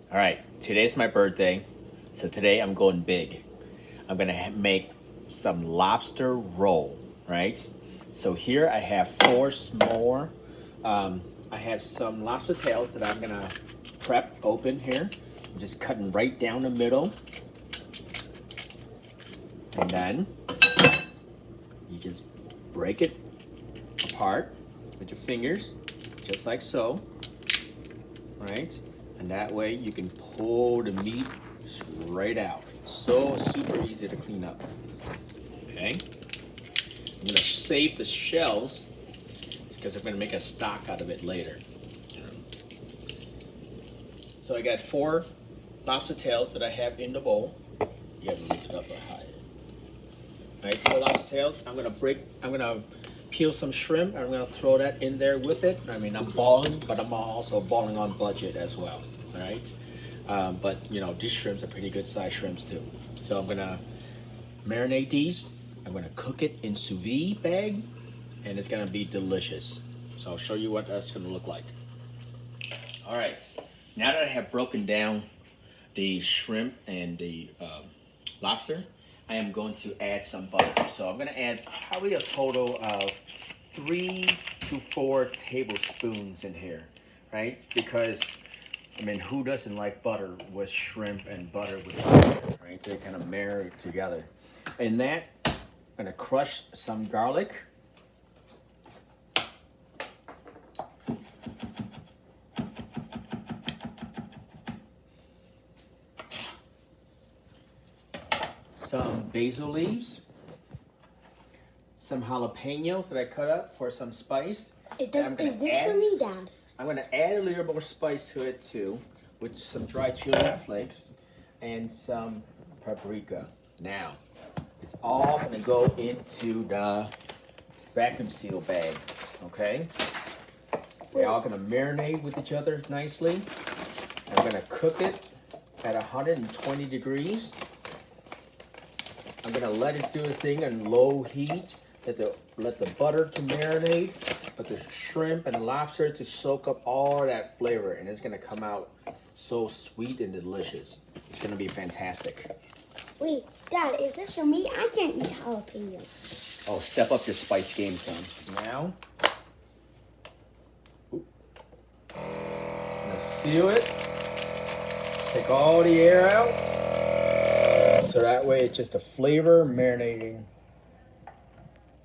All right, today's my birthday, so today I'm going big. I'm gonna make some lobster roll, right? So here I have four small. I have some lobster tails that I'm gonna prep open here. I'm just cutting right down the middle, and then you just break it apart with your fingers, just like so, right? And that way you can pull the meat right out. So super easy to clean up. Okay, I'm gonna save the shells because I'm gonna make a stock out of it later. So I got four lobster tails that I have in the bowl. You have to lift it up higher. All right, four lobster tails. I'm gonna peel some shrimp. I'm gonna throw that in there with it. I mean, I'm balling, but I'm also balling on budget as well. All right, but you know, these shrimps are pretty good sized shrimps too. So I'm gonna marinate these. I'm gonna cook it in sous vide bag, and it's gonna be delicious. So I'll show you what that's gonna look like. All right, now that I have broken down the shrimp and the lobster, I am going to add some butter. So I'm gonna add probably a total of 3 to 4 tablespoons in here, right? Because I mean, who doesn't like butter with shrimp and butter with lobster, right? They kind of marry together. And that, I'm gonna crush some garlic. Some basil leaves, some jalapenos that I cut up for some spice. Is this for me, Dad? I'm gonna add a little more spice to it too, with some dried chile flakes and some paprika. Now, it's all gonna go into the vacuum seal bag, okay? They're all gonna marinate with each other nicely. I'm gonna cook it at 120 degrees. I'm gonna let it do its thing on low heat. Let the butter to marinate, let the shrimp and the lobster to soak up all that flavor, and it's gonna come out so sweet and delicious. It's gonna be fantastic. Wait, Dad, is this for me? I can't eat jalapenos. Oh, step up your spice game, son. Now, I'm gonna seal it. Take all the air out. So that way it's just a flavor marinating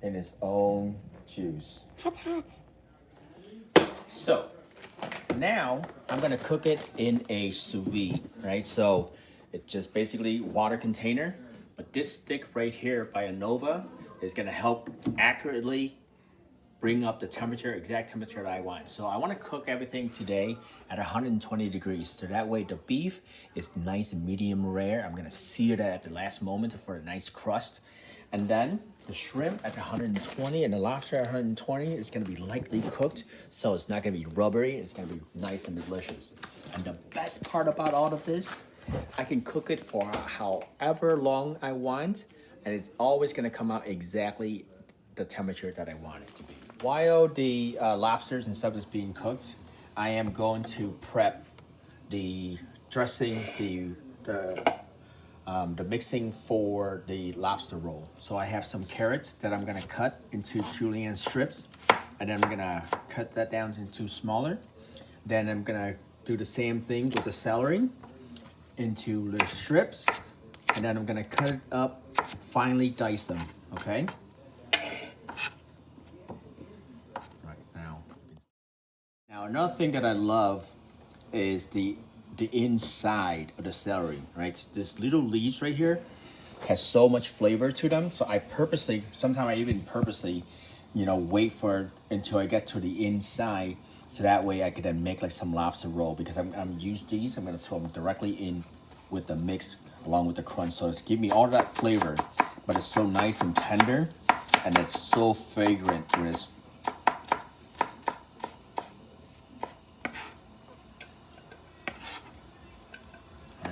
in its own juice. Hot. So now I'm gonna cook it in a sous vide, right? So it's just basically water container, but this stick right here by Anova is gonna help accurately bring up the temperature, exact temperature that I want. So I wanna cook everything today at 120 degrees. So that way the beef is nice and medium rare. I'm gonna sear that at the last moment for a nice crust. And then the shrimp at 120 and the lobster at 120 is gonna be lightly cooked. So it's not gonna be rubbery, it's gonna be nice and delicious. And the best part about all of this, I can cook it for however long I want, and it's always gonna come out exactly the temperature that I want it to be. While the lobsters and stuff is being cooked, I am going to prep the dressing, the mixing for the lobster roll. So I have some carrots that I'm gonna cut into julienne strips, and then I'm gonna cut that down into smaller. Then I'm gonna do the same thing with the celery into little strips, and then I'm gonna cut it up, finely dice them, okay? Now another thing that I love is the inside of the celery, right? This little leaves right here has so much flavor to them. So I purposely, sometimes I even purposely, wait for until I get to the inside, so that way I could then make like some lobster roll, because I'm use these. I'm gonna throw them directly in with the mix along with the crunch. So it's give me all that flavor, but it's so nice and tender, and it's so fragrant with this.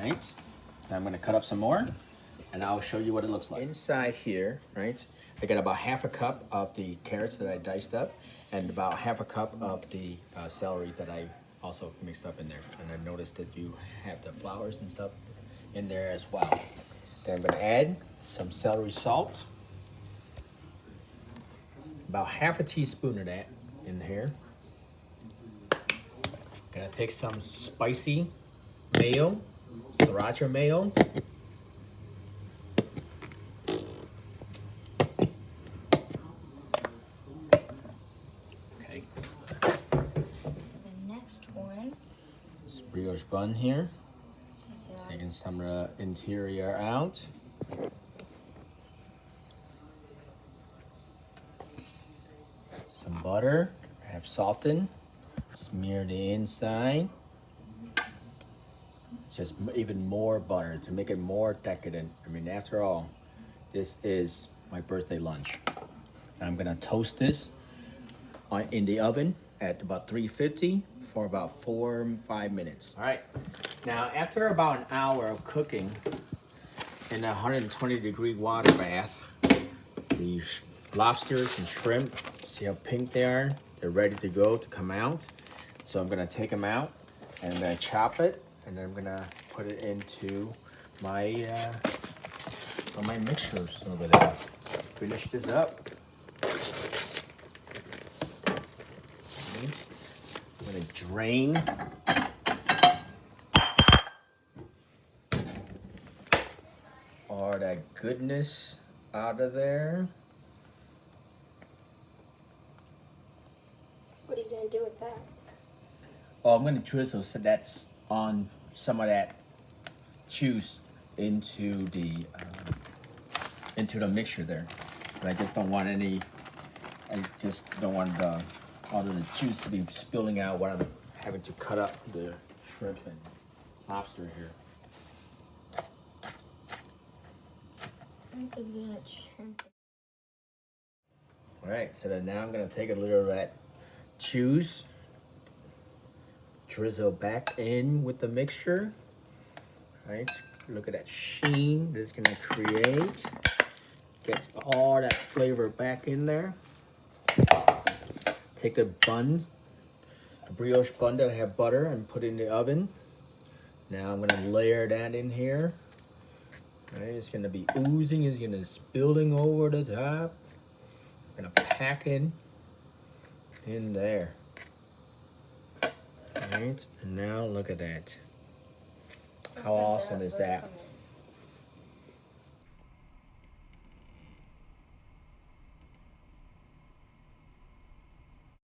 Right, now I'm gonna cut up some more, and I'll show you what it looks like. Inside here, right, I got about half a cup of the carrots that I diced up, and about half a cup of the celery that I also mixed up in there. And I noticed that you have the flowers and stuff in there as well. Then I'm gonna add some celery salt. About half a teaspoon of that in here. Gonna take some spicy mayo, sriracha mayo. Okay. The next one. This brioche bun here. Taking some of the interior out. Some butter, I have softened, smear the inside. Just even more butter to make it more decadent. I mean, after all, this is my birthday lunch. And I'm gonna toast this in the oven at about 350 for about 4 or 5 minutes. All right, now after about an hour of cooking in a 120-degree water bath, the lobsters and shrimp, see how pink they are? They're ready to go to come out. So I'm gonna take them out and I'm gonna chop it and then I'm gonna put it into my my mixers over there. Finish this up. Okay. I'm gonna drain all that goodness out of there. What are you gonna do with that? Oh, I'm gonna drizzle so that's on some of that juice into the mixture there. But I just don't want any. I just don't want all of the juice to be spilling out while I'm having to cut up the shrimp and lobster here. All right, so then now I'm gonna take a little of that juice, drizzle back in with the mixture. All right, look at that sheen that it's gonna create. Gets all that flavor back in there. Take the buns, the brioche bun that I have butter and put in the oven. Now I'm gonna layer that in here. All right, it's gonna be oozing, it's gonna be spilling over the top. I'm gonna pack it in there. All right, and now look at that. How awesome is that?